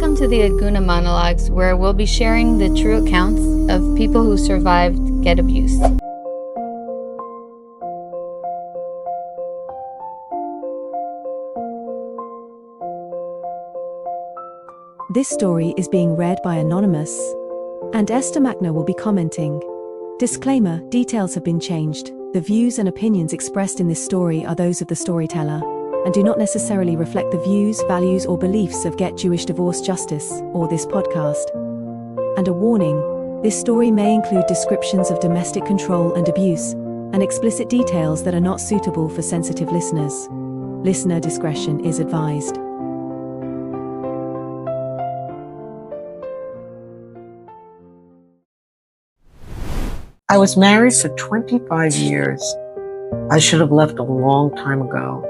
Welcome to the Aguna Monologues, where we'll be sharing the true accounts of people who survived get abuse. This story is being read by Anonymous, and Esther Macner will be commenting. Disclaimer: details have been changed. The views and opinions expressed in this story are those of the storyteller, and do not necessarily reflect the views, values, or beliefs of Get Jewish Divorce Justice, or this podcast. And a warning: this story may include descriptions of domestic control and abuse, and explicit details that are not suitable for sensitive listeners. Listener discretion is advised. I was married for 25 years. I should have left a long time ago.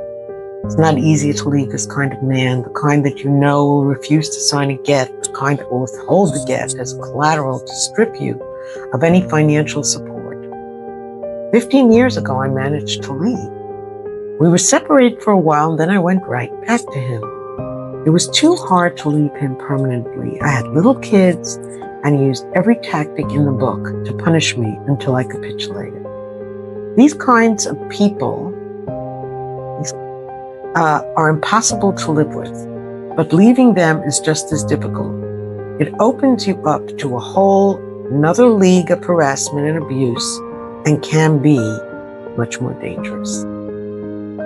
It's not easy to leave this kind of man, the kind that you know will refuse to sign a get, the kind that will withhold the get as collateral to strip you of any financial support. 15 years ago, I managed to leave. We were separated for a while, and then I went right back to him. It was too hard to leave him permanently. I had little kids, and he used every tactic in the book to punish me until I capitulated. These kinds of people are impossible to live with, but leaving them is just as difficult. It opens you up to a whole another league of harassment and abuse, and can be much more dangerous.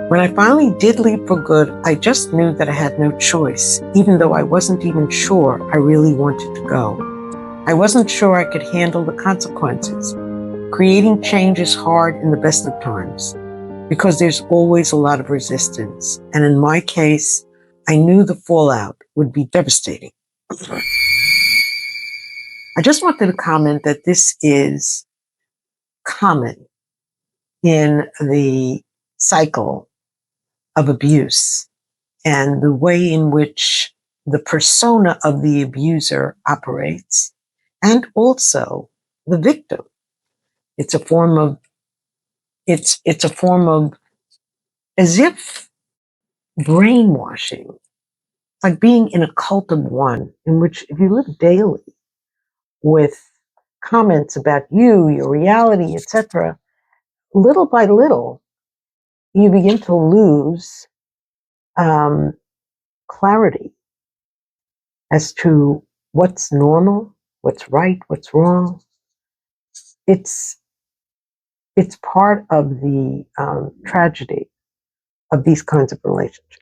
When I finally did leave for good, I just knew that I had no choice, even though I wasn't even sure I really wanted to go. I wasn't sure I could handle the consequences. Creating change is hard in the best of times because there's always a lot of resistance. And in my case, I knew the fallout would be devastating. I just wanted to comment that this is common in the cycle of abuse and the way in which the persona of the abuser operates, and also the victim. It's a form of as if brainwashing. It's like being in a cult of one, in which if you live daily with comments about you, your reality, etc., little by little, you begin to lose clarity as to what's normal, what's right, what's wrong. It's part of the tragedy of these kinds of relationships.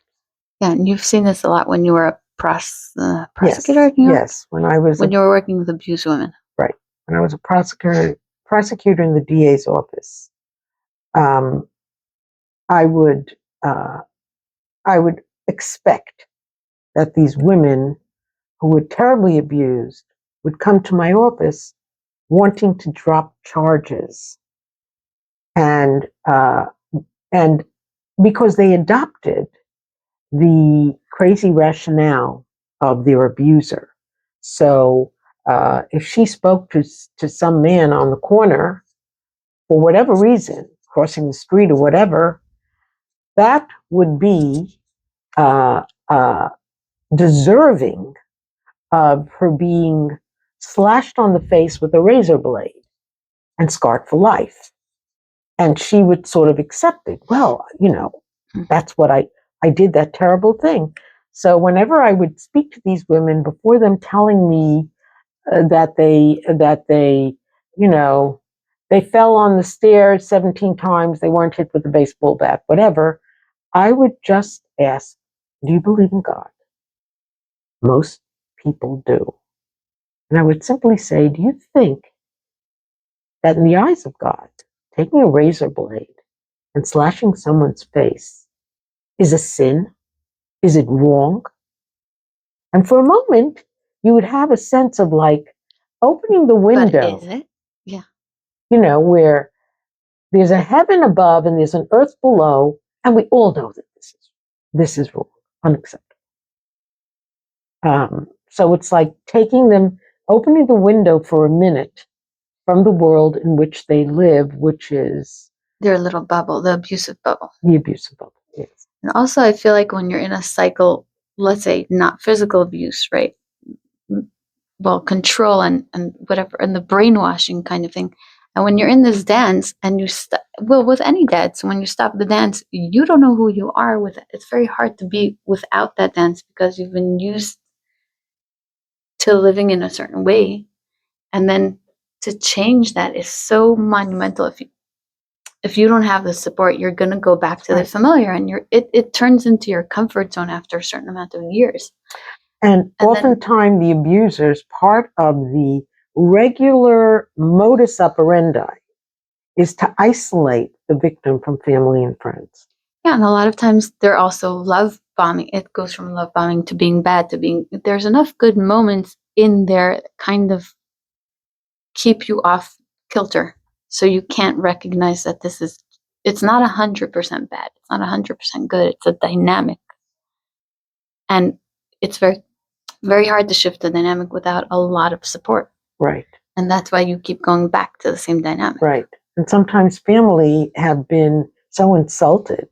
Yeah, and you've seen this a lot when you were a prosecutor? Yes, when you were working with abused women. Right. When I was a prosecutor in the DA's office, I would expect that these women who were terribly abused would come to my office wanting to drop charges, and because they adopted the crazy rationale of their abuser. So if she spoke to some man on the corner, for whatever reason, crossing the street or whatever, that would be deserving of her being slashed on the face with a razor blade and scarred for life. And she would sort of accept it. Well, that's what I did, that terrible thing. So whenever I would speak to these women, before them telling me that they fell on the stairs 17 times, they weren't hit with a baseball bat, whatever, I would just ask, do you believe in God? Most people do. And I would simply say, do you think that in the eyes of God, taking a razor blade and slashing someone's face is a sin? Is it wrong? And for a moment, you would have a sense of like opening the window. But is it? Yeah. Where there's a heaven above and there's an earth below, and we all know that this is wrong, unacceptable. So it's like opening the window for a minute from the world in which they live, which is their little bubble, the abusive bubble. The abusive bubble, yes. And also, I feel like when you're in a cycle, let's say not physical abuse, right? control and whatever, and the brainwashing kind of thing. And when you're in this dance and with any dance, when you stop the dance, you don't know who you are with it. It's very hard to be without that dance because you've been used to living in a certain way. And then to change that is so monumental. If you don't have the support, you're going to go back to the familiar, and it turns into your comfort zone after a certain amount of years. And oftentimes the abusers, part of the regular modus operandi is to isolate the victim from family and friends. Yeah, and a lot of times they're also love bombing. It goes from love bombing to being bad to being, there's enough good moments in there that kind of keep you off kilter. So you can't recognize that it's not 100% bad. It's not 100% good. It's a dynamic. And it's very, very hard to shift the dynamic without a lot of support. Right. And that's why you keep going back to the same dynamic. Right. And sometimes family have been so insulted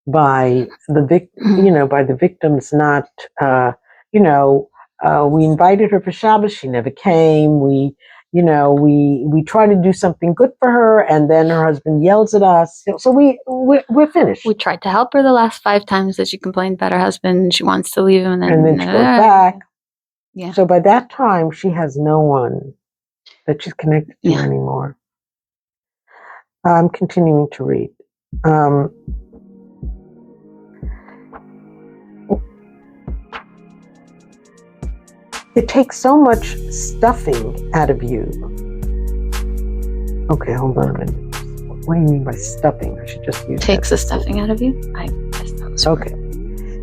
by the victims not, we invited her for Shabbos, she never came. We try to do something good for her, and then her husband yells at us. So we're finished. We tried to help her the last 5 times that she complained about her husband, and she wants to leave him, and then she goes back. Yeah. So by that time, she has no one that she's connected to anymore. I'm continuing to read. It takes so much stuffing out of you. Okay, hold on a minute. What do you mean by stuffing? I should just use takes the stuffing out of you? I guess that was okay.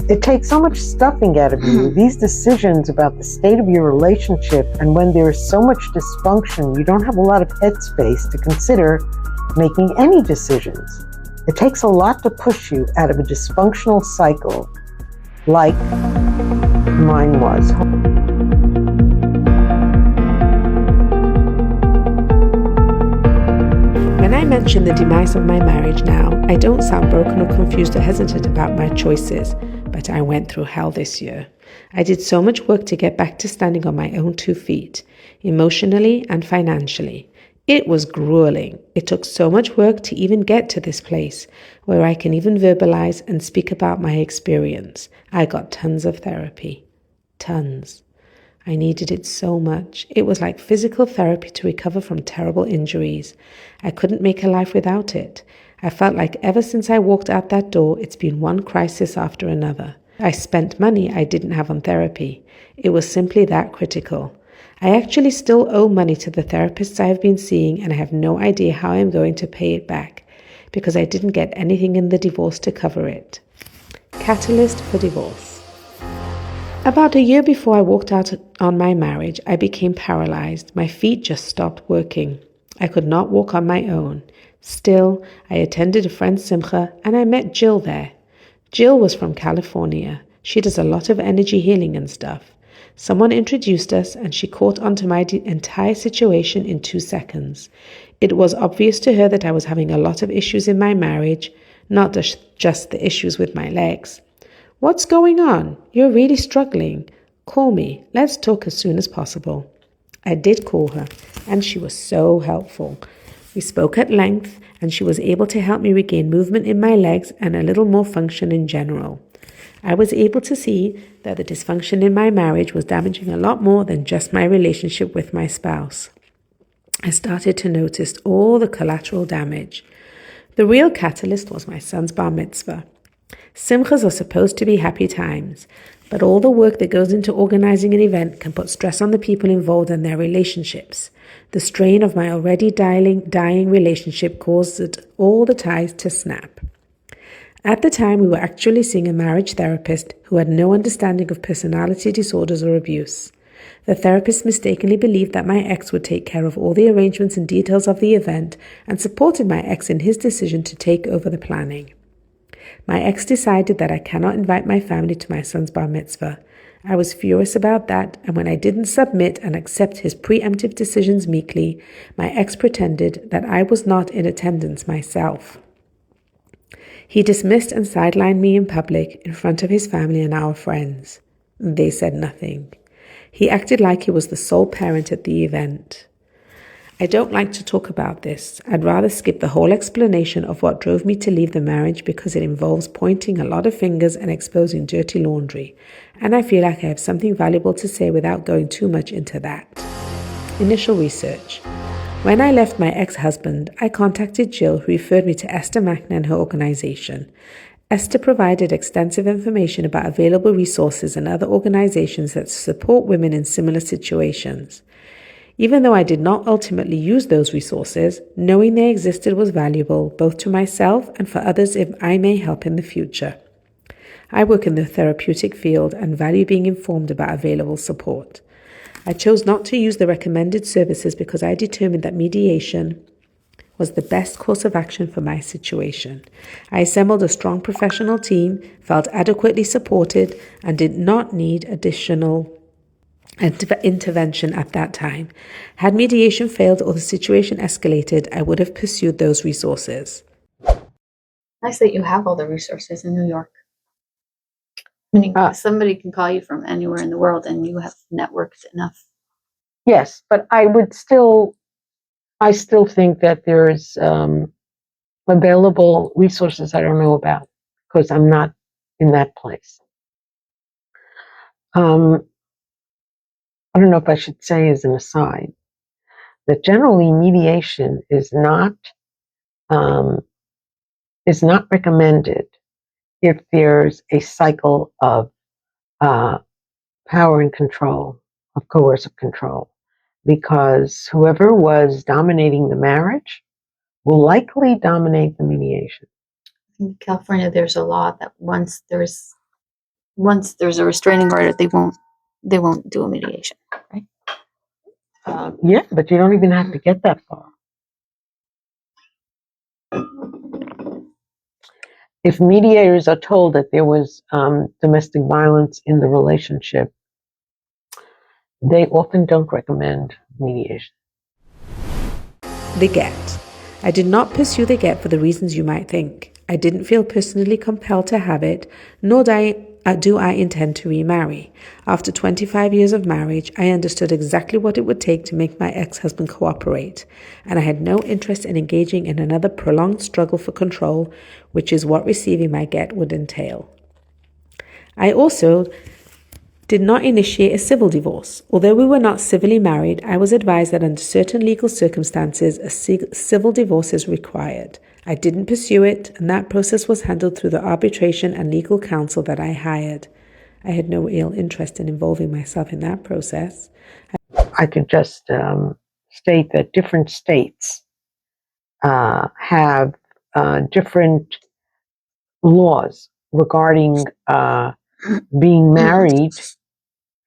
It takes so much stuffing out of you, these decisions about the state of your relationship, and when there is so much dysfunction, you don't have a lot of headspace to consider making any decisions. It takes a lot to push you out of a dysfunctional cycle like mine was. When I mention the demise of my marriage now, I don't sound broken or confused or hesitant about my choices, but I went through hell this year. I did so much work to get back to standing on my own 2 feet, emotionally and financially. It was grueling. It took so much work to even get to this place where I can even verbalize and speak about my experience. I got tons of therapy. Tons. I needed it so much. It was like physical therapy to recover from terrible injuries. I couldn't make a life without it. I felt like ever since I walked out that door, it's been one crisis after another. I spent money I didn't have on therapy. It was simply that critical. I actually still owe money to the therapists I have been seeing, and I have no idea how I'm going to pay it back because I didn't get anything in the divorce to cover it. Catalyst for divorce. About a year before I walked out on my marriage, I became paralyzed. My feet just stopped working. I could not walk on my own. Still, I attended a friend's simcha and I met Jill there. Jill was from California. She does a lot of energy healing and stuff. Someone introduced us and she caught onto my entire situation in 2 seconds. It was obvious to her that I was having a lot of issues in my marriage, not just the issues with my legs. What's going on? You're really struggling. Call me. Let's talk as soon as possible. I did call her, and she was so helpful. We spoke at length, and she was able to help me regain movement in my legs and a little more function in general. I was able to see that the dysfunction in my marriage was damaging a lot more than just my relationship with my spouse. I started to notice all the collateral damage. The real catalyst was my son's bar mitzvah. Simchas are supposed to be happy times, but all the work that goes into organizing an event can put stress on the people involved and their relationships. The strain of my already dying relationship caused all the ties to snap. At the time, we were actually seeing a marriage therapist who had no understanding of personality disorders or abuse. The therapist mistakenly believed that my ex would take care of all the arrangements and details of the event and supported my ex in his decision to take over the planning. My ex decided that I cannot invite my family to my son's bar mitzvah. I was furious about that, and when I didn't submit and accept his preemptive decisions meekly, my ex pretended that I was not in attendance myself. He dismissed and sidelined me in public in front of his family and our friends. They said nothing. He acted like he was the sole parent at the event. I don't like to talk about this. I'd rather skip the whole explanation of what drove me to leave the marriage because it involves pointing a lot of fingers and exposing dirty laundry, and I feel like I have something valuable to say without going too much into that. Initial research. When I left my ex-husband, I contacted Jill, who referred me to Esther Macner and her organization. Esther provided extensive information about available resources and other organizations that support women in similar situations. Even though I did not ultimately use those resources, knowing they existed was valuable both to myself and for others if I may help in the future. I work in the therapeutic field and value being informed about available support. I chose not to use the recommended services because I determined that mediation was the best course of action for my situation. I assembled a strong professional team, felt adequately supported, and did not need additional intervention at that time. Had mediation failed or the situation escalated, I would have pursued those resources. Nice that you have all the resources in New York. Meaning somebody can call you from anywhere in the world and you have networked enough. Yes, but I still think that there's available resources I don't know about because I'm not in that place. I don't know if I should say as an aside that generally mediation is not recommended if there's a cycle of power and control, of coercive control, because whoever was dominating the marriage will likely dominate the mediation. In California, there's a law that once there's a restraining order, they won't do a mediation, right? Yeah, but you don't even have to get that far. If mediators are told that there was domestic violence in the relationship, they often don't recommend mediation. The get. I did not pursue the get for the reasons you might think. I didn't feel personally compelled to have it, nor do I intend to remarry. After 25 years of marriage, I understood exactly what it would take to make my ex-husband cooperate, and I had no interest in engaging in another prolonged struggle for control, which is what receiving my get would entail. I also did not initiate a civil divorce. Although we were not civilly married, I was advised that under certain legal circumstances, a civil divorce is required. I didn't pursue it, and that process was handled through the arbitration and legal counsel that I hired. I had no real interest in involving myself in that process. I could just state that different states have different laws regarding being married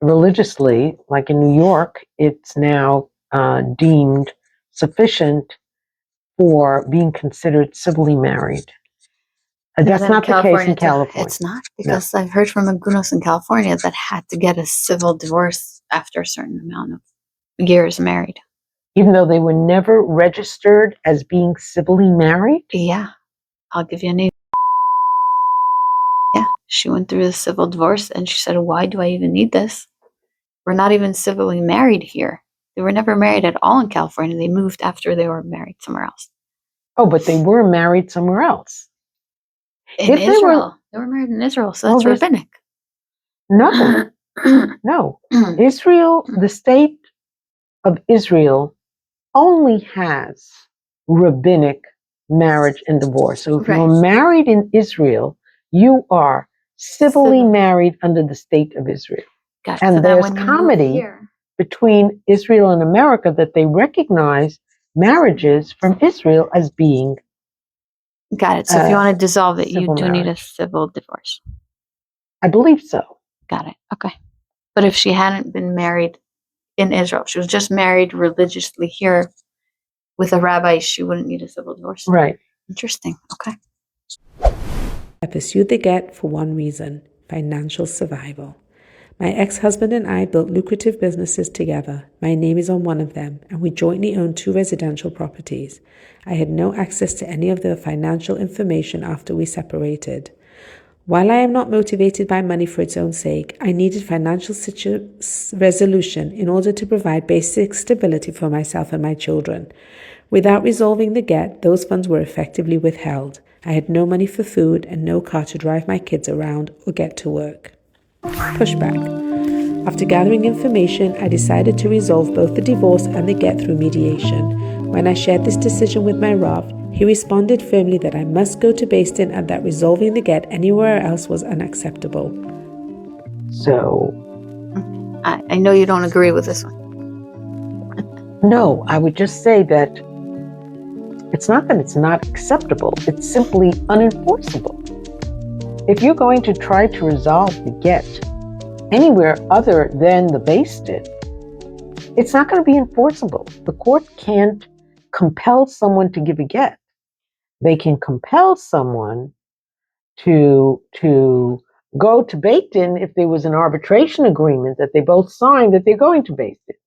religiously. Like in New York, it's now deemed sufficient for being considered civilly married. That's not the case in California. It's not, because I've heard from Agunos in California that had to get a civil divorce after a certain amount of years married. Even though they were never registered as being civilly married? Yeah, I'll give you a name. Yeah, she went through the civil divorce and she said, why do I even need this? We're not even civilly married here. They were never married at all in California. They moved after they were married somewhere else. Oh, but they were married somewhere else. In Israel. They were married in Israel, so that's rabbinic. No. No. Israel, the state of Israel only has rabbinic marriage and divorce. So if you're married in Israel, you are civilly married under the state of Israel. Gotcha. And so there's comedy between Israel and America that they recognize marriages from Israel as being got it. So if you want to dissolve it, you do need a civil divorce. I believe so. Got it. Okay. But if she hadn't been married in Israel, she was just married religiously here with a rabbi, she wouldn't need a civil divorce. Right. Interesting. Okay. I pursued the get for one reason: financial survival. My ex-husband and I built lucrative businesses together. My name is on one of them, and we jointly own 2 residential properties. I had no access to any of the financial information after we separated. While I am not motivated by money for its own sake, I needed financial resolution in order to provide basic stability for myself and my children. Without resolving the get, those funds were effectively withheld. I had no money for food and no car to drive my kids around or get to work. Pushback. After gathering information, I decided to resolve both the divorce and the get through mediation. When I shared this decision with my Rav, he responded firmly that I must go to Bais Din and that resolving the get anywhere else was unacceptable. So, I know you don't agree with this one. no, I would just say that it's not that it's not acceptable, it's simply unenforceable. If you're going to try to resolve the get anywhere other than the Bais Din, it's not going to be enforceable. The court can't compel someone to give a get. They can compel someone to go to Bais Din if there was an arbitration agreement that they both signed that they're going to Bais Din.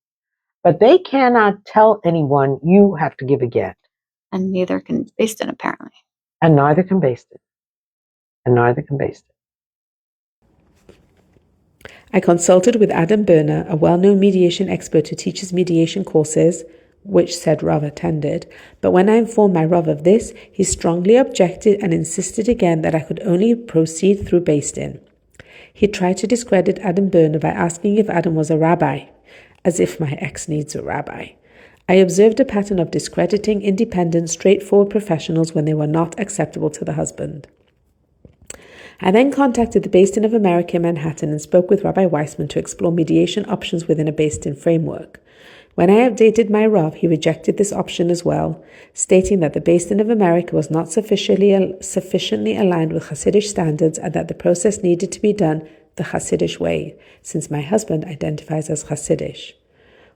But they cannot tell anyone you have to give a get. And neither can Bais Din, apparently. And neither can Bais Din. And neither can Bais Din. I consulted with Adam Berner, a well-known mediation expert who teaches mediation courses, which said Rav attended, but when I informed my Rav of this, he strongly objected and insisted again that I could only proceed through Bais Din. He tried to discredit Adam Berner by asking if Adam was a rabbi, as if my ex needs a rabbi. I observed a pattern of discrediting independent, straightforward professionals when they were not acceptable to the husband. I then contacted the Bais Din of America in Manhattan and spoke with Rabbi Weissman to explore mediation options within a Bais Din framework. When I updated my Rav, he rejected this option as well, stating that the Bais Din of America was not sufficiently aligned with Hasidic standards and that the process needed to be done the Hasidic way, since my husband identifies as Hasidic.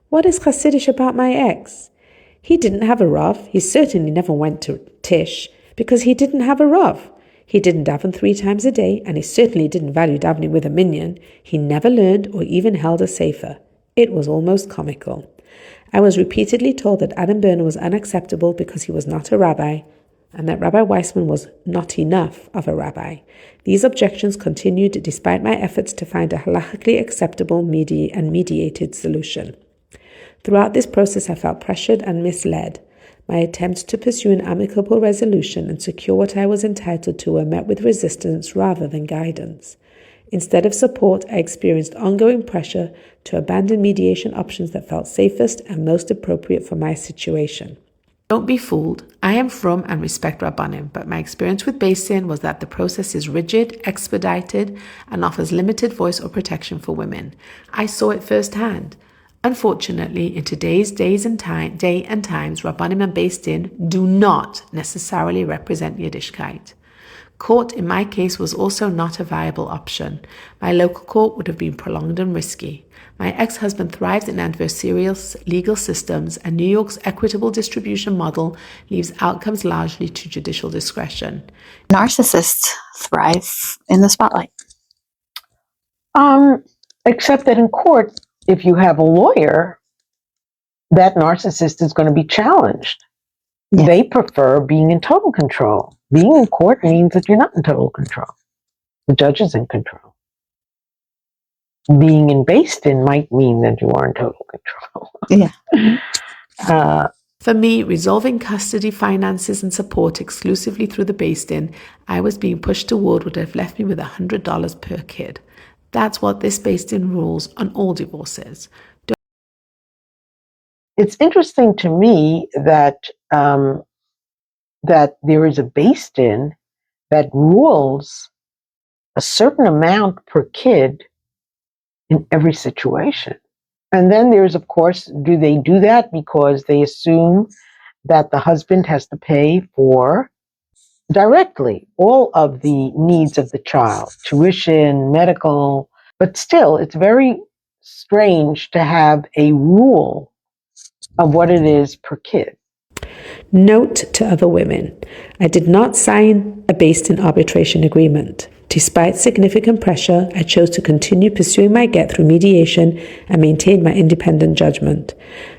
What is Hasidic about my ex? He didn't have a Rav. He certainly never went to Tish because he didn't have a Rav. He didn't daven 3 times a day, and he certainly didn't value davening with a minyan. He never learned or even held a sefer. It was almost comical. I was repeatedly told that Adam Berner was unacceptable because he was not a rabbi, and that Rabbi Weissman was not enough of a rabbi. These objections continued despite my efforts to find a halachically acceptable and mediated solution. Throughout this process, I felt pressured and misled. My attempts to pursue an amicable resolution and secure what I was entitled to were met with resistance rather than guidance. Instead of support, I experienced ongoing pressure to abandon mediation options that felt safest and most appropriate for my situation. Don't be fooled. I am from and respect Rabbanim, but my experience with Bais Din was that the process is rigid, expedited, and offers limited voice or protection for women. I saw it firsthand. Unfortunately, in today's day and times, Rabbanim and Bais Din do not necessarily represent Yiddishkeit. Court, in my case, was also not a viable option. My local court would have been prolonged and risky. My ex-husband thrived in adversarial legal systems, and New York's equitable distribution model leaves outcomes largely to judicial discretion. Narcissists thrive in the spotlight. Except that in court, if you have a lawyer, that narcissist is going to be challenged. Yeah. They prefer being in total control. Being in court means that you're not in total control. The judge is in control. Being in Bais Din might mean that you are in total control. Yeah. For me, resolving custody, finances, and support exclusively through the Bais Din, I was being pushed toward would have left me with $100 per kid. That's what this Bais Din rules on all divorces. It's interesting to me that that there is a Bais Din that rules a certain amount per kid in every situation. And then there's, of course, do they do that because they assume that the husband has to pay for directly all of the needs of the child, tuition, medical, but still it's very strange to have a rule of what it is per kid. Note to other women, I did not sign a Bais Din arbitration agreement. Despite significant pressure, I chose to continue pursuing my get through mediation and maintain my independent judgment.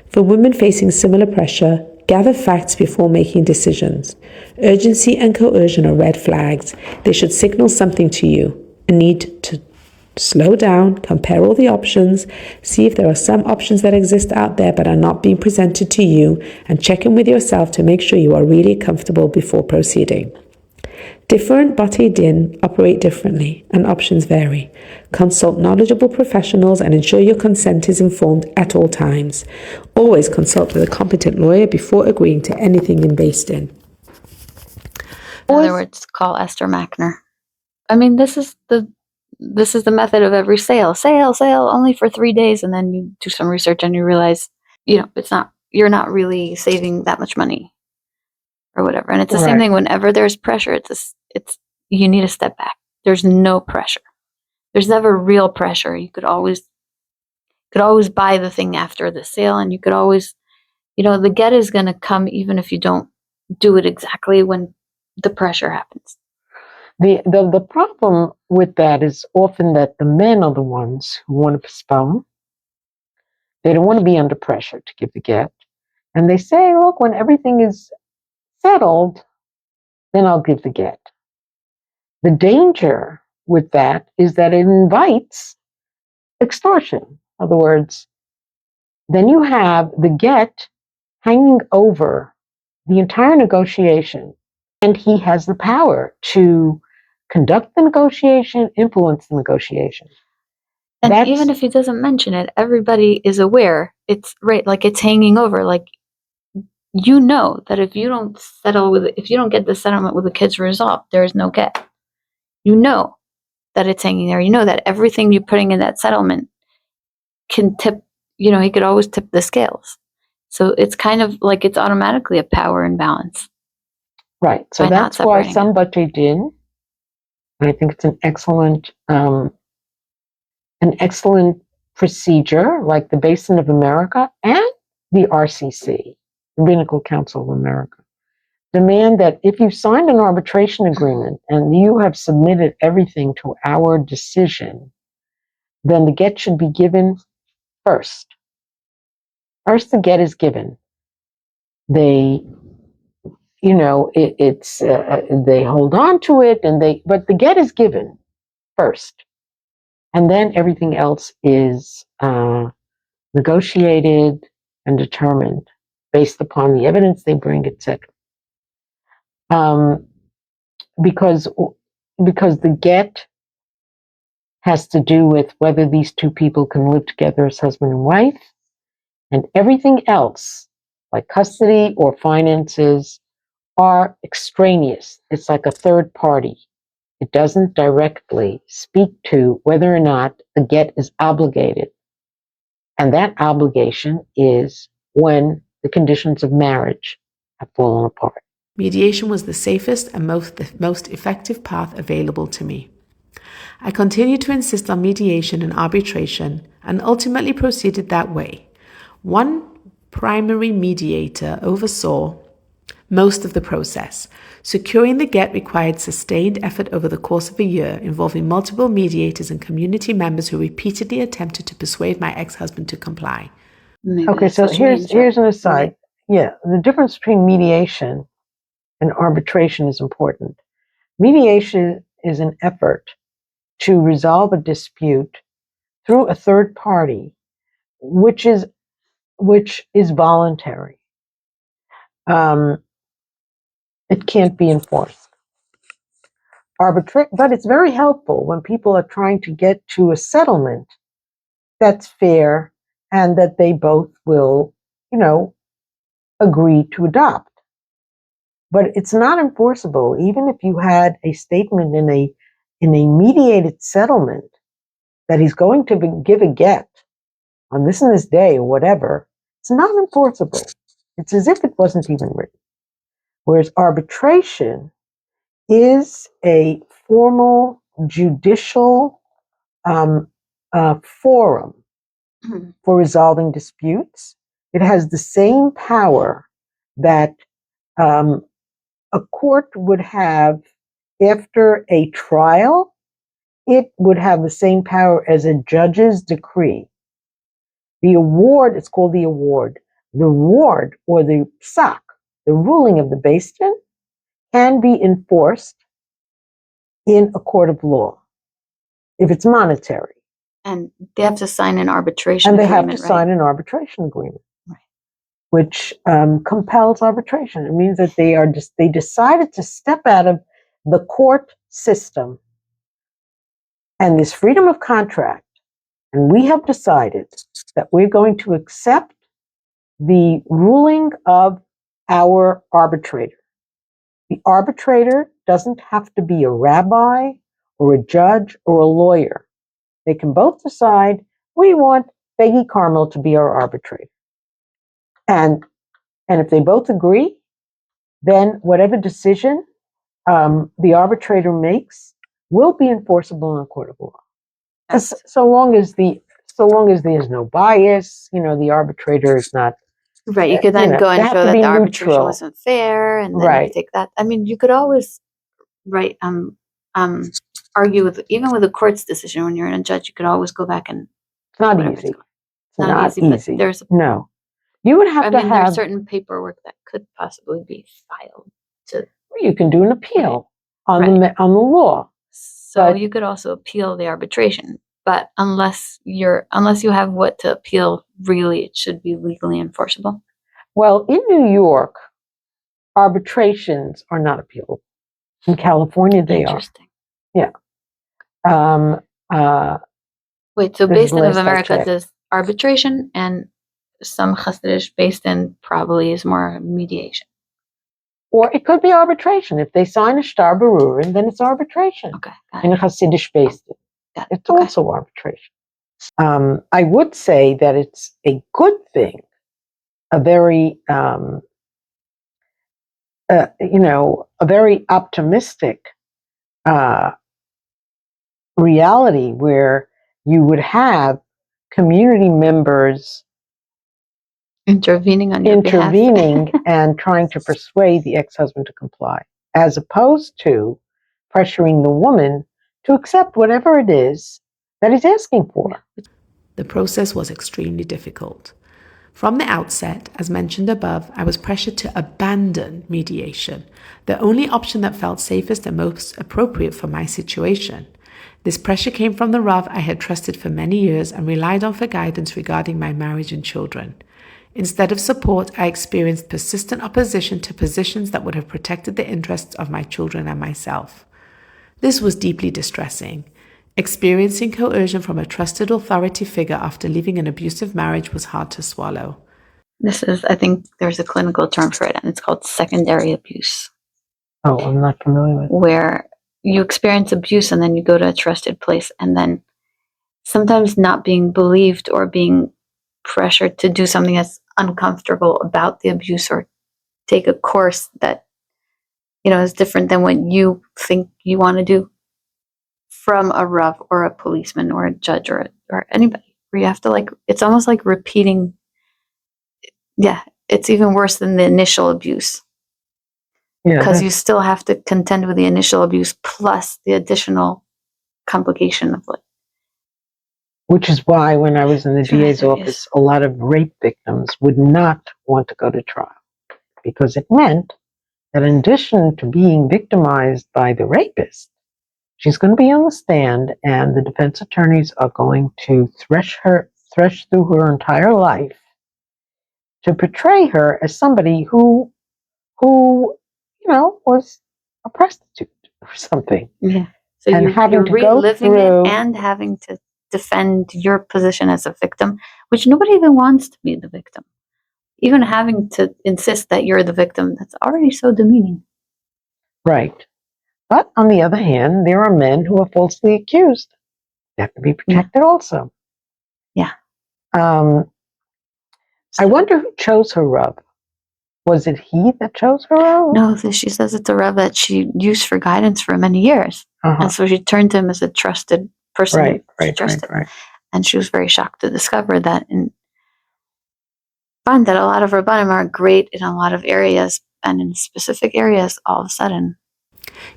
For women facing similar pressure, Gather facts before making decisions. Urgency and coercion are red flags. They should signal something to you. A need to slow down, compare all the options, see if there are some options that exist out there but are not being presented to you, and check in with yourself to make sure you are really comfortable before proceeding. Different Bais Din operate differently, and options vary. Consult knowledgeable professionals and ensure your consent is informed at all times. Always consult with a competent lawyer before agreeing to anything in Bais Din. In other words, call Esther Macner. I mean, this is the method of every sale. Sale only for 3 days, and then you do some research and you realize, you're not really saving that much money or whatever. And it's the same thing whenever there's pressure. It's you need to step back. There's no pressure. There's never real pressure. You could always buy the thing after the sale, and you could always, the get is going to come even if you don't do it exactly when the pressure happens. The problem with that is often that the men are the ones who want to postpone. They don't want to be under pressure to give the get. And they say, look, when everything is settled, then I'll give the get. The danger with that is that it invites extortion. In other words, then you have the get hanging over the entire negotiation, and he has the power to conduct the negotiation, influence the negotiation. And even if he doesn't mention it, everybody is aware. It's right, like it's hanging over. Like, that if you don't get the settlement with the kids resolved, there is no get. You know that it's hanging there. You know that everything you're putting in that settlement can tip, he could always tip the scales. So it's kind of like it's automatically a power imbalance. Right. So that's why some Bais Din, and I think it's an excellent procedure, like the Bais Din of America and the RCC, Rabbinical Council of America, demand that if you signed an arbitration agreement and you have submitted everything to our decision, then the get should be given first. First, the get is given. They, they hold on to it, but the get is given first, and then everything else is negotiated and determined based upon the evidence they bring, etc. Because the get has to do with whether these two people can live together as husband and wife, and everything else, like custody or finances, are extraneous. It's like a third party. It doesn't directly speak to whether or not the get is obligated. And that obligation is when the conditions of marriage have fallen apart. Mediation was the safest and most effective path available to me. I continued to insist on mediation and arbitration and ultimately proceeded that way. One primary mediator oversaw most of the process. Securing the get required sustained effort over the course of a year, involving multiple mediators and community members who repeatedly attempted to persuade my ex-husband to comply. Okay, so here's an aside. Yeah, the difference between mediation and arbitration is important. Mediation is an effort to resolve a dispute through a third party, which is voluntary. It can't be enforced. But it's very helpful when people are trying to get to a settlement that's fair and that they both will, agree to adopt. But it's not enforceable, even if you had a statement in a mediated settlement that he's going to give a get on this and this day or whatever. It's not enforceable. It's as if it wasn't even written. Whereas arbitration is a formal judicial forum for resolving disputes. It has the same power that a court would have after a trial. It would have the same power as a judge's decree. The award, it's called the award. the reward or the psak, the ruling of the Bais Din, can be enforced in a court of law if it's monetary. And they have to sign an arbitration And they agreement, have to sign an arbitration agreement, which compels arbitration. It means that they decided to step out of the court system and this freedom of contract, and we have decided that we're going to accept the ruling of our arbitrator. The arbitrator doesn't have to be a rabbi or a judge or a lawyer. They can both decide, we want Peggy Carmel to be our arbitrator. And if they both agree, then whatever decision the arbitrator makes will be enforceable in a court of law. So long as there's no bias, the arbitrator is not. Right, you could then go and show that the arbitration neutral. wasn't fair, and then you take that. I mean, you could always, argue with, even with a court's decision. When you're in a judge, you could always go back and. It's not easy. It's not easy. But there's no. You would have to have. There's certain paperwork that could possibly be filed to. You can do an appeal on the law. So you could also appeal the arbitration, but unless you have what to appeal, really, it should be legally enforceable. Well, in New York, arbitrations are not appealable. In California, they are. Interesting. Yeah. Wait, so Bais Din of America does arbitration, and some Hasidic Bais Din probably is more mediation. Or it could be arbitration. If they sign a shtar berurin, then it's arbitration. Okay. In a Hasidic Bais Din, it's also arbitration. I would say that it's a good thing, a very, a very optimistic reality where you would have community members intervening on your behalf. And trying to persuade the ex-husband to comply, as opposed to pressuring the woman to accept whatever it is that he's asking for. The process was extremely difficult. From the outset, as mentioned above, I was pressured to abandon mediation, the only option that felt safest and most appropriate for my situation. This pressure came from the Rav I had trusted for many years and relied on for guidance regarding my marriage and children. Instead of support, I experienced persistent opposition to positions that would have protected the interests of my children and myself. This was deeply distressing. Experiencing coercion from a trusted authority figure after leaving an abusive marriage was hard to swallow. I think there's a clinical term for it, and it's called secondary abuse. Oh, I'm not familiar with it. Where you experience abuse and then you go to a trusted place, and then sometimes not being believed or being pressured to do something that's uncomfortable about the abuse, or take a course that is different than what you think you want to do, from a Rav or a policeman or a judge or anybody, where you have to it's almost like repeating. Yeah, it's even worse than the initial abuse, because you still have to contend with the initial abuse plus the additional complication of Which is why when I was in the DA's office, a lot of rape victims would not want to go to trial, because it meant that in addition to being victimized by the rapist, she's going to be on the stand, and the defense attorneys are going to thresh through her entire life to portray her as somebody who was a prostitute or something. Yeah. So and having to go through it and having to defend your position as a victim, which nobody even wants to be the victim. Even having to insist that you're the victim, that's already so demeaning. Right. But on the other hand, there are men who are falsely accused. They have to be protected also. Yeah. I wonder who chose her Rav. Was it he that chose her Rav? No, she says it's a Rav that she used for guidance for many years. And so she turned to him as a trusted person. Right. And she was very shocked to discover that that a lot of Rabbanim are great in a lot of areas, and in specific areas, all of a sudden.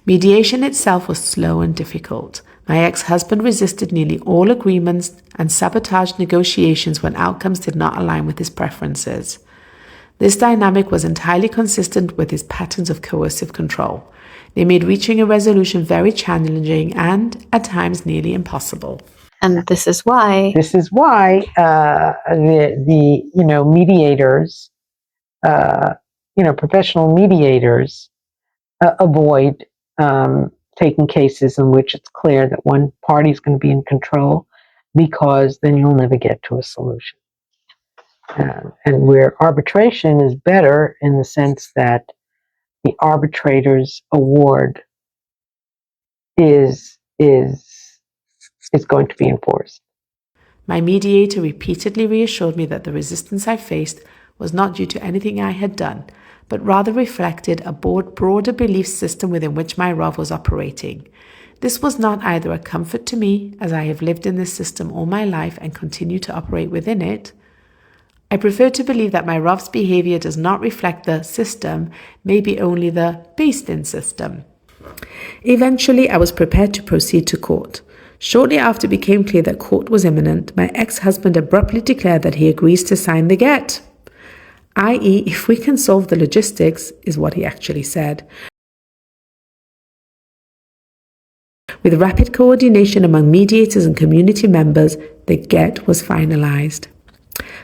Mediation itself was slow and difficult. My ex-husband resisted nearly all agreements and sabotaged negotiations when outcomes did not align with his preferences. This dynamic was entirely consistent with his patterns of coercive control. They made reaching a resolution very challenging and, at times, nearly impossible. And this is why the mediators, professional mediators, avoid taking cases in which it's clear that one party is going to be in control, because then you'll never get to a solution. And where arbitration is better in the sense that the arbitrator's award is going to be enforced. My mediator repeatedly reassured me that the resistance I faced was not due to anything I had done, but rather reflected a broader belief system within which my Rav was operating. This was not either a comfort to me, as I have lived in this system all my life and continue to operate within it. I prefer to believe that my Rav's behavior does not reflect the system, maybe only the Bais Din system. Eventually, I was prepared to proceed to court. Shortly after it became clear that court was imminent, my ex-husband abruptly declared that he agrees to sign the get. I.e., if we can solve the logistics, is what he actually said. With rapid coordination among mediators and community members, the get was finalized.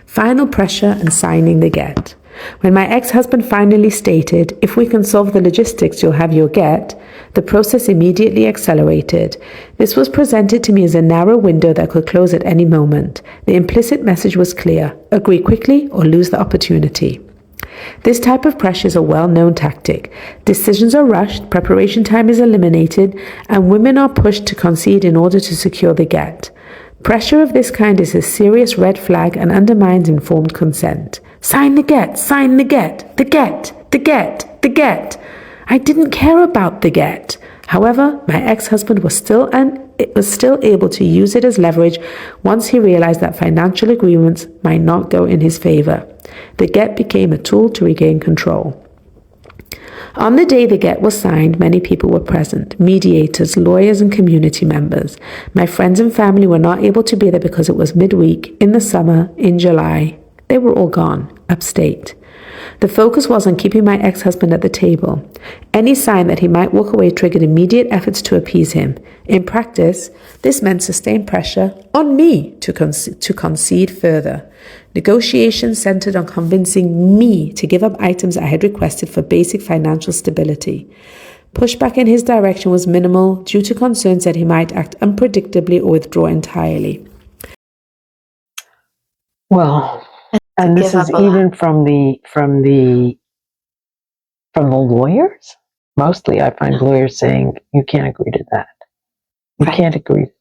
Final pressure and signing the get. When my ex-husband finally stated, if we can solve the logistics, you'll have your get, the process immediately accelerated. This was presented to me as a narrow window that could close at any moment. The implicit message was clear: agree quickly or lose the opportunity. This type of pressure is a well-known tactic. Decisions are rushed, preparation time is eliminated, and women are pushed to concede in order to secure the get. Pressure of this kind is a serious red flag and undermines informed consent. Sign the get, sign the get, the get, the get, the get. I didn't care about the get. However, my ex-husband was still able to use it as leverage once he realized that financial agreements might not go in his favor. The get became a tool to regain control. On the day the get was signed, many people were present: mediators, lawyers, and community members. My friends and family were not able to be there because it was midweek, in the summer, in July. They were all gone, upstate. The focus was on keeping my ex-husband at the table. Any sign that he might walk away triggered immediate efforts to appease him. In practice, this meant sustained pressure on me to concede further. Negotiations centered on convincing me to give up items I had requested for basic financial stability. Pushback in his direction was minimal due to concerns that he might act unpredictably or withdraw entirely. Well, and this is even from the lawyers. Mostly, I find lawyers saying you can't agree to that. You can't agree to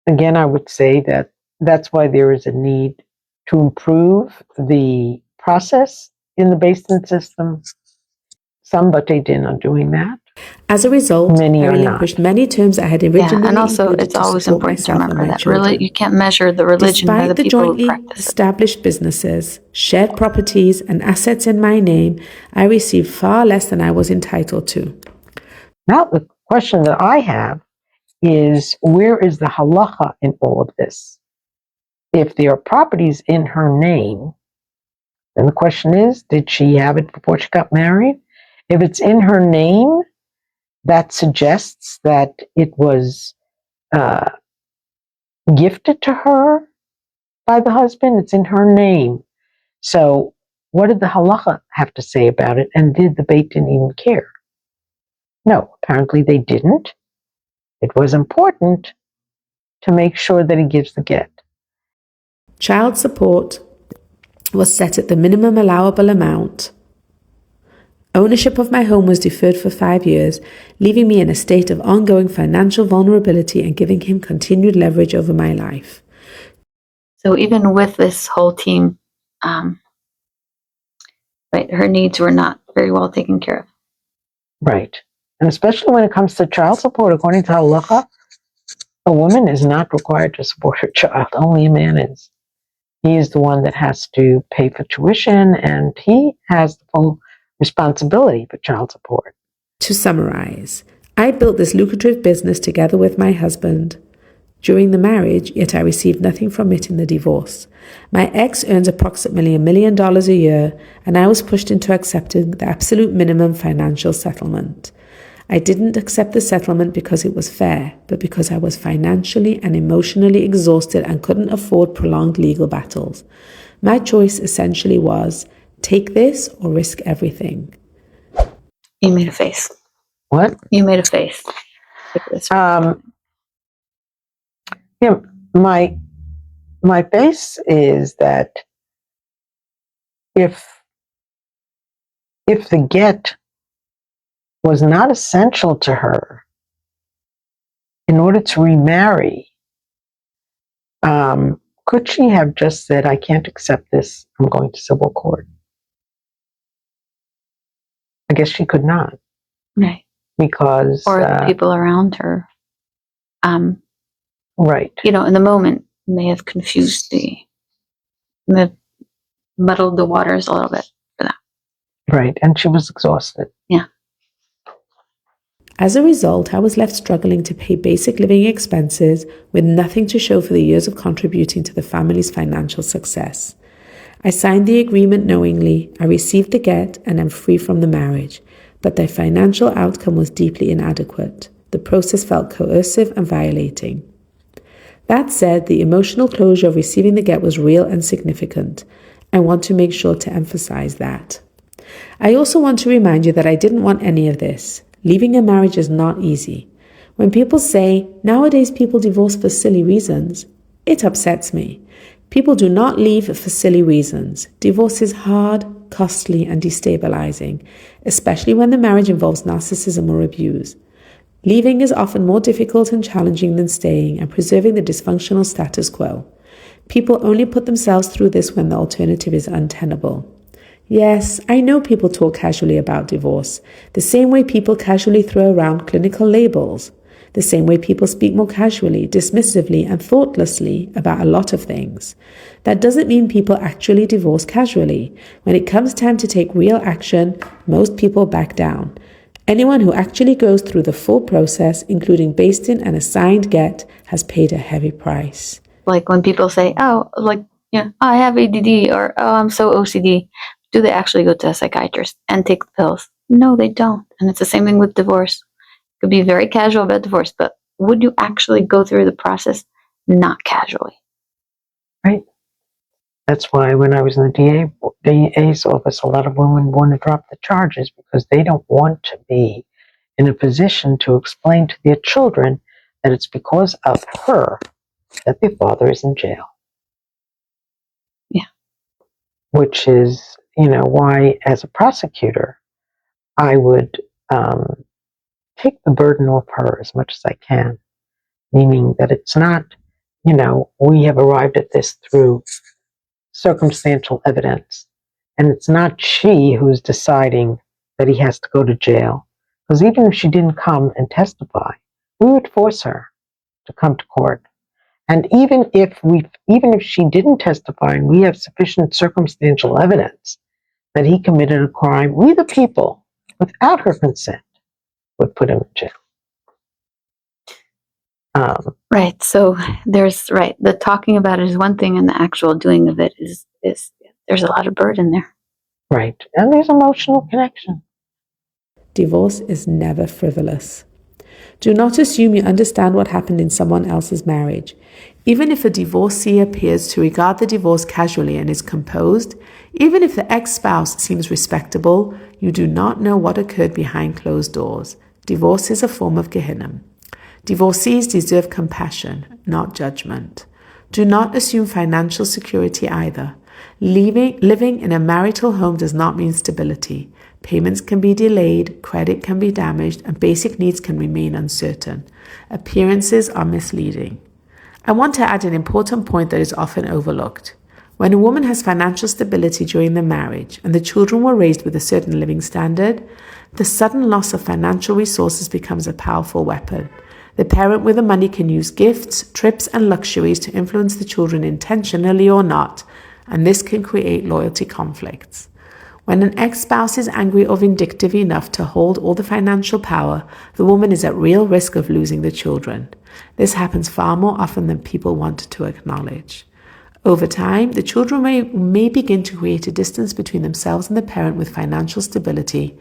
that. Again, I would say that that's why there is a need to improve the process in the Bais Din system. Some Bais Din are doing that. As a result, many I relinquished many terms I had originally and also it's always important to remember that you can't measure the religion by the people who practice it. Established businesses, shared properties, and assets in my name, I received far less than I was entitled to. Now, the question that I have is, where is the halacha in all of this? If there are properties in her name, then the question is, did she have it before she got married? If it's in her name, that suggests that it was gifted to her by the husband. It's in her name. So what did the halacha have to say about it? And did the Beit Din even care? No, apparently they didn't. It was important to make sure that he gives the get. Child support was set at the minimum allowable amount. Ownership of my home was deferred for 5 years, leaving me in a state of ongoing financial vulnerability and giving him continued leverage over my life. So even with this whole team, her needs were not very well taken care of. Right. And especially when it comes to child support, according to Halacha, a woman is not required to support her child. Only a man is. He is the one that has to pay for tuition, and he has the full responsibility for child support. To summarize, I built this lucrative business together with my husband during the marriage, yet I received nothing from it in the divorce. My ex earns approximately $1 million a year, and I was pushed into accepting the absolute minimum financial settlement. I didn't accept the settlement because it was fair, but because I was financially and emotionally exhausted and couldn't afford prolonged legal battles. My choice essentially was, take this or risk everything. You made a face. What? You made a face. Yeah, my base is that if the get was not essential to her in order to remarry, could she have just said, I can't accept this, I'm going to civil court? I guess she could not. Right. Because... Or the people around her. Right. In the moment, may have muddled the waters a little bit for that. Right. And she was exhausted. Yeah. As a result, I was left struggling to pay basic living expenses with nothing to show for the years of contributing to the family's financial success. I signed the agreement knowingly, I received the get, and I'm free from the marriage, but the financial outcome was deeply inadequate. The process felt coercive and violating. That said, the emotional closure of receiving the get was real and significant. I want to make sure to emphasize that. I also want to remind you that I didn't want any of this. Leaving a marriage is not easy. When people say, nowadays people divorce for silly reasons, it upsets me. People do not leave for silly reasons. Divorce is hard, costly, and destabilizing, especially when the marriage involves narcissism or abuse. Leaving is often more difficult and challenging than staying and preserving the dysfunctional status quo. People only put themselves through this when the alternative is untenable. Yes, I know people talk casually about divorce, the same way people casually throw around clinical labels, the same way people speak more casually, dismissively, and thoughtlessly about a lot of things. That doesn't mean people actually divorce casually. When it comes time to take real action, most people back down. Anyone who actually goes through the full process, including Bais Din and a signed get, has paid a heavy price. Like when people say, I have ADD, or, I'm so OCD. Do they actually go to a psychiatrist and take the pills? No, they don't. And it's the same thing with divorce. It could be very casual about divorce, but would you actually go through the process not casually? Right. That's why when I was in the DA's office, a lot of women want to drop the charges because they don't want to be in a position to explain to their children that it's because of her that their father is in jail. Yeah. Which is, why as a prosecutor, I would take the burden off her as much as I can. Meaning that it's not, we have arrived at this through circumstantial evidence. And it's not she who's deciding that he has to go to jail. Because even if she didn't come and testify, we would force her to come to court. And even if she didn't testify and we have sufficient circumstantial evidence that he committed a crime, we the people, without her consent, would put him in jail. Right. So the talking about it is one thing, and the actual doing of it is there's a lot of burden there. Right. And there's emotional connection. Divorce is never frivolous. Do not assume you understand what happened in someone else's marriage. Even if a divorcee appears to regard the divorce casually and is composed, even if the ex-spouse seems respectable, you do not know what occurred behind closed doors. Divorce is a form of Gehinnom. Divorcees deserve compassion, not judgment. Do not assume financial security either. Living in a marital home does not mean stability. Payments can be delayed, credit can be damaged, and basic needs can remain uncertain. Appearances are misleading. I want to add an important point that is often overlooked. When a woman has financial stability during the marriage and the children were raised with a certain living standard, the sudden loss of financial resources becomes a powerful weapon. The parent with the money can use gifts, trips, and luxuries to influence the children intentionally or not, and this can create loyalty conflicts. When an ex-spouse is angry or vindictive enough to hold all the financial power, the woman is at real risk of losing the children. This happens far more often than people want to acknowledge. Over time, the children may begin to create a distance between themselves and the parent with financial stability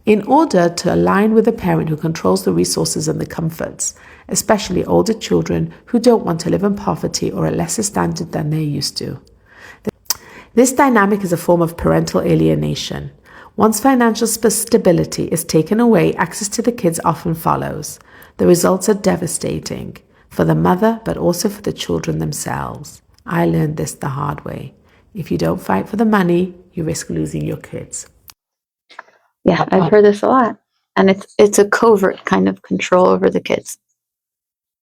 in order to align with a parent who controls the resources and the comforts, especially older children who don't want to live in poverty or at lesser standard than they're used to. This dynamic is a form of parental alienation. Once financial stability is taken away, access to the kids often follows. The results are devastating for the mother, but also for the children themselves. I learned this the hard way. If you don't fight for the money, you risk losing your kids. Yeah, I've heard this a lot. And it's a covert kind of control over the kids.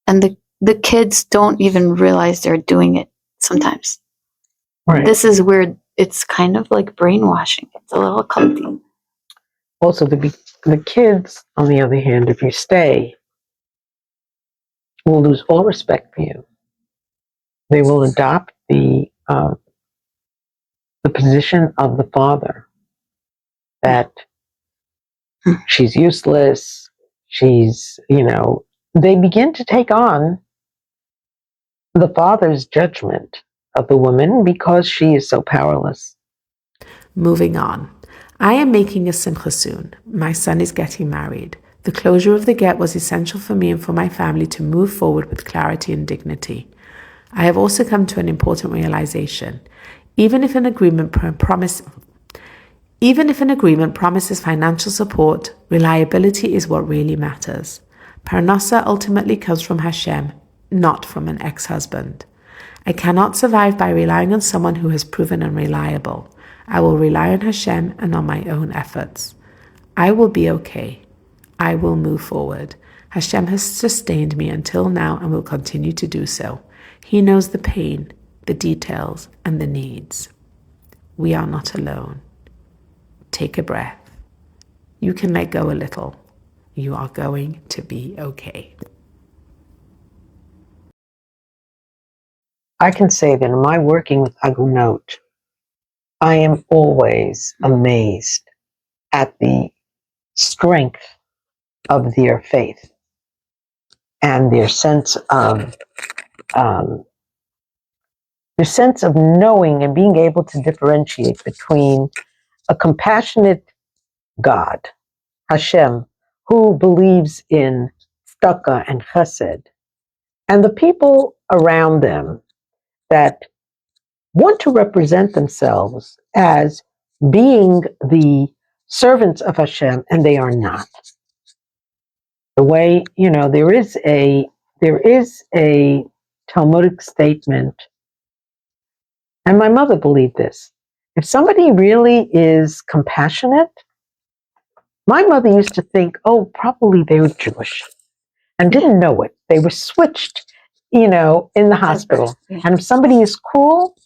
And the kids don't even realize they're doing it sometimes. Right. This is weird. It's kind of like brainwashing. It's a little culty. Also, the kids, on the other hand, if you stay, will lose all respect for you. They will adopt the position of the father, that she's useless, she's, they begin to take on the father's judgment of the woman because she is so powerless. Moving on. I am making a simcha soon. My son is getting married. The closure of the get was essential for me and for my family to move forward with clarity and dignity. I have also come to an important realization. Even if an agreement promises financial support, reliability is what really matters. Parnasa ultimately comes from Hashem, not from an ex-husband. I cannot survive by relying on someone who has proven unreliable. I will rely on Hashem and on my own efforts. I will be okay. I will move forward. Hashem has sustained me until now and will continue to do so. He knows the pain, the details, and the needs. We are not alone. Take a breath. You can let go a little. You are going to be okay. I can say that in my working with Agunot, I am always amazed at the strength of their faith and their sense of knowing and being able to differentiate between a compassionate God, Hashem, who believes in tzedakah and chesed, and the people around them that want to represent themselves as being the servants of Hashem, and they are not. The way, there is a Talmudic statement, and my mother believed this. If somebody really is compassionate, my mother used to think, oh, probably they were Jewish, and didn't know it. They were switched, in the hospital. And if somebody is cruel,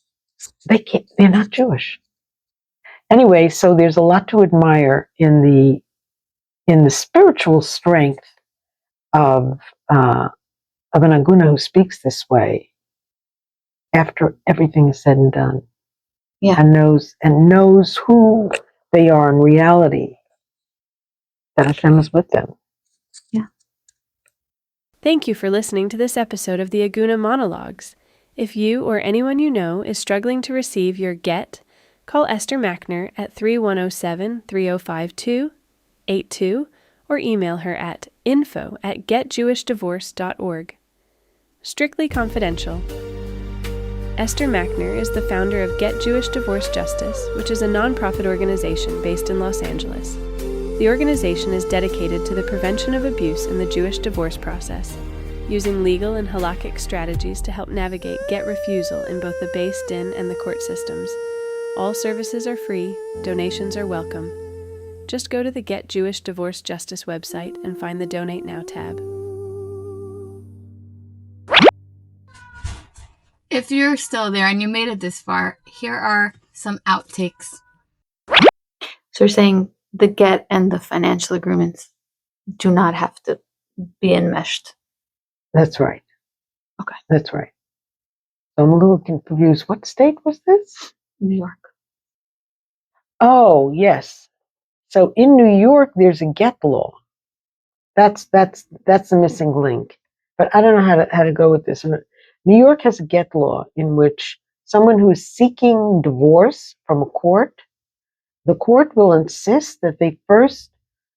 they're not Jewish. Anyway, so there's a lot to admire in the spiritual strength of an Aguna who speaks this way after everything is said and done. Yeah. And knows who they are in reality, that Hashem is with them. Yeah. Thank you for listening to this episode of the Aguna Monologues. If you or anyone you know is struggling to receive your get, call Esther Macner at 3107-3052-82 or email her at info@getjewishdivorce.org. Strictly confidential. Esther Macner is the founder of Get Jewish Divorce Justice, which is a nonprofit organization based in Los Angeles. The organization is dedicated to the prevention of abuse in the Jewish divorce process, using legal and Halachic strategies to help navigate get refusal in both the Bais Din and the court systems. All services are free, donations are welcome. Just go to the Get Jewish Divorce Justice website and find the Donate Now tab. If you're still there and you made it this far, here are some outtakes. So you're saying the get and the financial agreements do not have to be enmeshed. That's right. Okay. That's right. So I'm a little confused. What state was this? New York. Oh, yes. So in New York, there's a get law. That's the missing link. But I don't know how to go with this. New York has a get law in which someone who is seeking divorce from a court, the court will insist that they first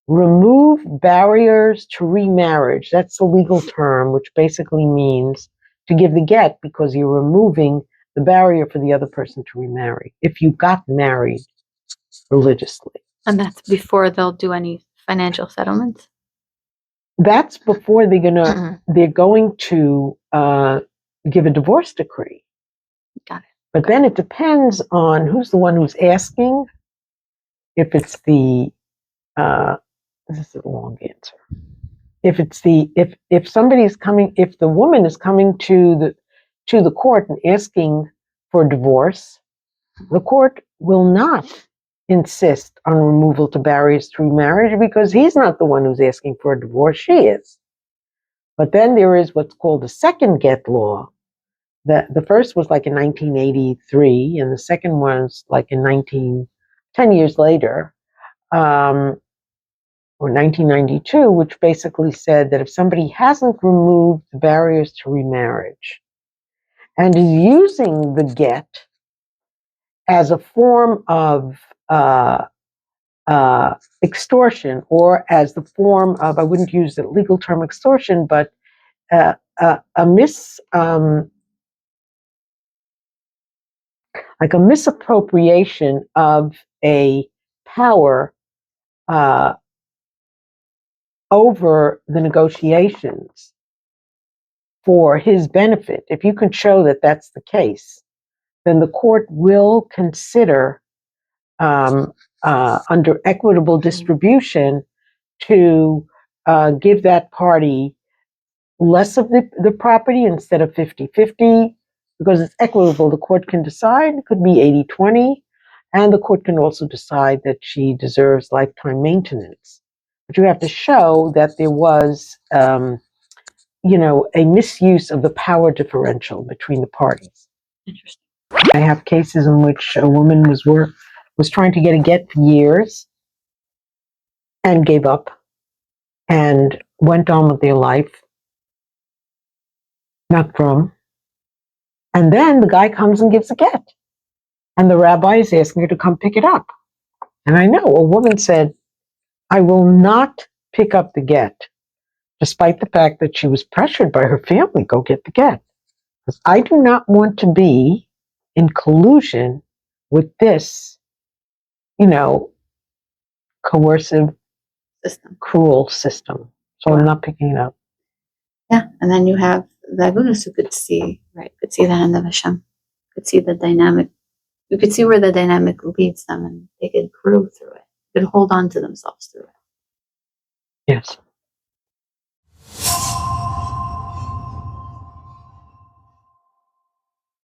remove barriers to remarriage. That's the legal term, which basically means to give the get because you're removing the barrier for the other person to remarry if you got married religiously. And that's before they'll do any financial settlements? That's before they're going to give a divorce decree. Got it. But then it depends on who's the one who's asking. If it's the this is a long answer. If somebody's coming, if the woman is coming to the court and asking for divorce, the court will not insist on removal to barriers to remarriage because he's not the one who's asking for a divorce, she is. But then there is what's called a second get law. The first was like in 1983, and the second was like in 10 years later, or 1992, which basically said that if somebody hasn't removed the barriers to remarriage and is using the get as a form of extortion, or as the form of, I wouldn't use the legal term extortion, but like a misappropriation of a power over the negotiations for his benefit. If you can show that that's the case, then the court will consider under equitable distribution to give that party less of the property instead of 50-50, because it's equitable. The court can decide, it could be 80-20, and the court can also decide that she deserves lifetime maintenance. But you have to show that there was, a misuse of the power differential between the parties. Interesting. I have cases in which a woman was trying to get a get for years and gave up and went on with their life, not from. And then the guy comes and gives a get. And the rabbi is asking her to come pick it up. And I know a woman said, I will not pick up the get, despite the fact that she was pressured by her family, go get the get. Because I do not want to be in collusion with this, coercive, cruel system. So I'm not picking it up. Yeah, and then you have the agudas who could see the hand of Hashem, could see the dynamic. You could see where the dynamic leads them, and they could grow through it. They could hold on to themselves through it. Yes.